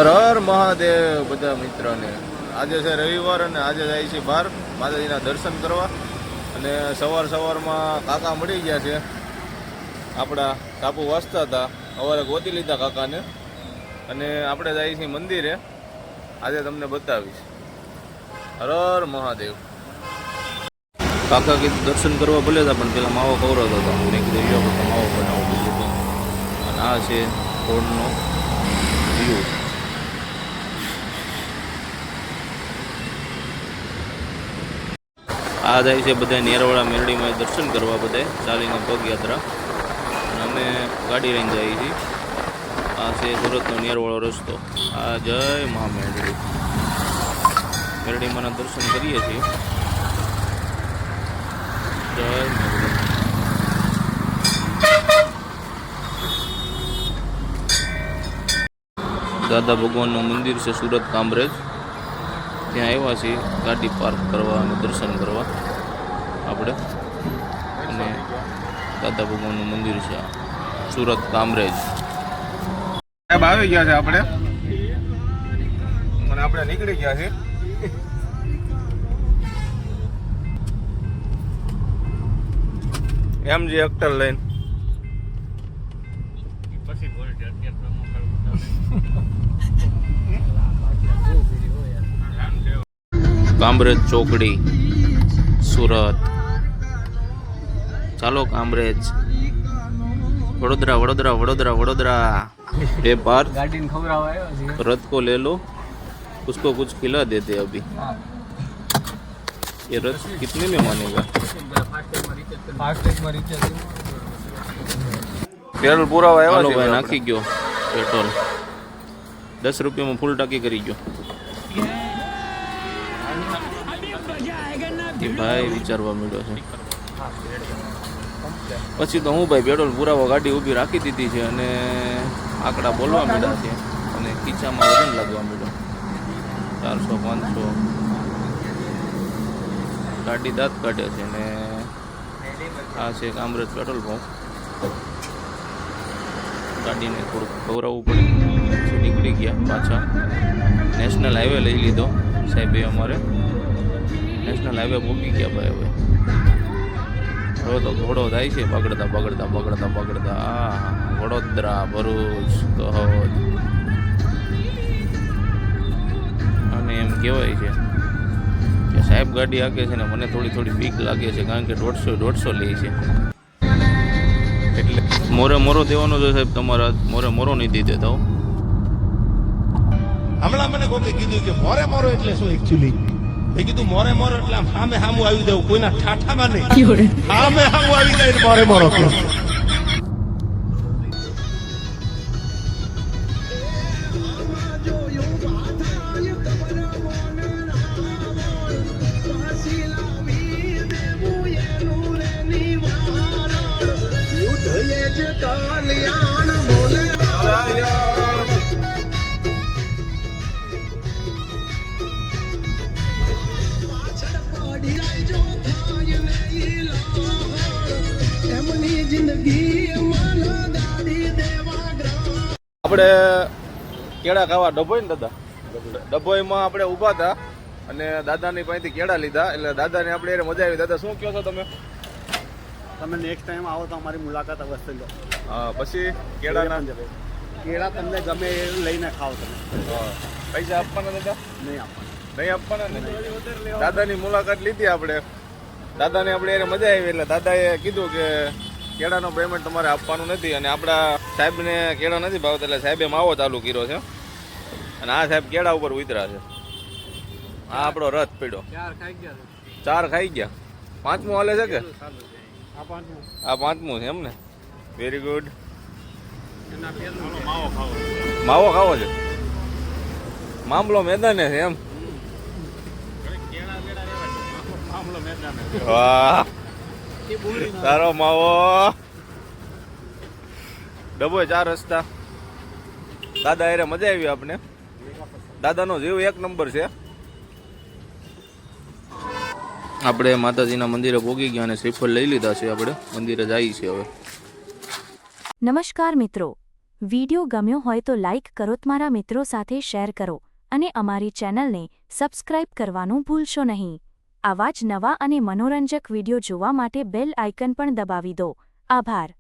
હર હર મહાદેવ બધા મિત્રોને. આજે છે રવિવાર અને આજે જાય છે બહાર માતાજીના દર્શન કરવા. અને સવારમાં કાકા મળી ગયા છે આપણા ટાપુ વાસતા હતા. સવારે ગોતી લીધા કાકાને અને આપણે જાય છીએ મંદિરે. આજે તમને બતાવીશ. હર હર મહાદેવ. કાકા કીધું દર્શન કરવા ભલે હતા પણ પેલા માવો કવરાતો હતો. મેં કીધું યો કાકા માવો બનાવો બીજું. અને આ છે રોડનો વ્યૂ. આ જાય છે બધા નેરવાળા મેરડીમાં દર્શન કરવા, બધા ચાલીને પગયાત્રા. અને અમે ગાડી લઈને જઈએ છીએ. આ છે સુરતનો નેરવાળો રસ્તો. આ જય મહા મેરડી. મેરડીમાંના દર્શન કરીએ છીએ. જય મેરડી. દાદા ભગવાનનું મંદિર છે સુરત કામરેજ. ત્યાં આવ્યા છીએ ગાડી પાર્ક કરવા અને દર્શન કરવા આપણે. અને દાદા ભગવાનનું મંદિર છે સુરત કામરેજ. સાહેબ આવી ગયા છે આપણે અને આપણે નીકળી ગયા છે. એમજી એક્ટર લઈને કામરેજ ચોકડી સુરત. ચાલો કામરેજ. વડોદરા वडोदरा वडोदरा वडोदरा. ये पार रथ को ले लो, उसको कुछ खिला देते अभी. ये रथ कितने में मानेगा? पेट्रोल पूरा આવ્યો છે ભાઈ, નાખી ગયો પેટ્રોલ. 10 રૂપિયામાં ફૂલ ટાંકી કરી ગયો. ભાઈ વિચારવા મળ્યો છે. પછી તો હું ભાઈ પેટ્રોલ પુરાવા ગાડી ઊભી રાખી દીધી છે અને આંકડા બોલવા માંડ્યા છે અને ખીચામાં વજન લાગવા માંડ્યો. 400 500 ગાડી દાંત કાઢે છે. અને આ છે કામરેજ પેટ્રોલ પંપ. ગાડીને થોડુંક ખવડાવવું પડે. નીકળી ગયા પાછા. નેશનલ હાઈવે લઈ લીધો સાહેબે અમારે. નેશનલ હાઈવે મૂકી ગયા ભાઈ. હવે તો ઘોડો થાય છે બગડતા બગડતા બગડતા બગડતા. આ વડોદરા, ભરૂચ, કહોદ. અને એમ કહેવાય છે કે સાહેબ ગાડી આગે છે ને મને થોડી બીક લાગે છે, કારણ કે 150 લે છે. એટલે મોરો દેવાનો છે સાહેબ. તમારા મોરો નહીં દઈ દેતા. હમણાં મને કોઈ કીધું કે મોરો એટલે શું એકચ્યુઅલી. મેં કીધું મોરે એટલે આમ સામે સામું આવી દેવું, કોઈના ઠાઠામાં નહીં, સામે સામું આવી જાય મોરે કે. આપણે કેળા ખાવા ડભોઈ ને દાદા, ડભોઈમાં આપણે ઊભા હતા અને દાદાની પાસેથી કેળા લીધા. એટલે દાદાને આપણે એને મજા આવી. દાદા શું કહો છો તમે? તમે નેક્સ્ટ ટાઈમ આવો તો અમારી મુલાકાત અવશ્ય લો. હા, પછી કેળા તમને ગમે એ લઈને ખાઓ તમે. પૈસા આપવાના દાદા? નહીં આપવાના. નહીં આપવાના ને. દાદાની મુલાકાત લીધી આપણે. દાદાને આપણે એને મજા આવી. એટલે દાદાએ કીધું કે કેળાનો પેમેન્ટ તમારે આપવાનું નથી. અને આપણા સાહેબને કેળા નથી ભાવતા એટલે સાહેબે માવો ચાલુ કર્યો છે. અને આ સાહેબ કેળા ઉપર ઉતરા છે. આ આપણો રથ પડ્યો. 4 ખાઈ ગયા. 5મું હાલે છે કે? આ 5મું છે એમ ને. Very good. માવો ખાવો છે. મામલો મેદાને છે એમ. વાહ, તારો માવો. ડભોઈ 4 રસ્તા. દાદા એને મજા આવી. આપણે દાદાનો જીવ 1 નંબર છે. આપણે માતાજીના મંદિરે પહોંચી ગયા અને શ્રીફળ લઈ લીધા છે. આપણે મંદિરે જઈએ છીએ હવે. નમસ્કાર મિત્રો, વિડિયો ગમ્યો હોય તો લાઇક કરો, તમારા મિત્રો સાથે શેર કરો અને અમારી ચેનલને સબસ્ક્રાઇબ કરવાનું ભૂલશો નહીં. આવા જ નવા અને મનોરંજક વિડિયો જોવા માટે બેલ આઇકન પણ દબાવી દો. આભાર.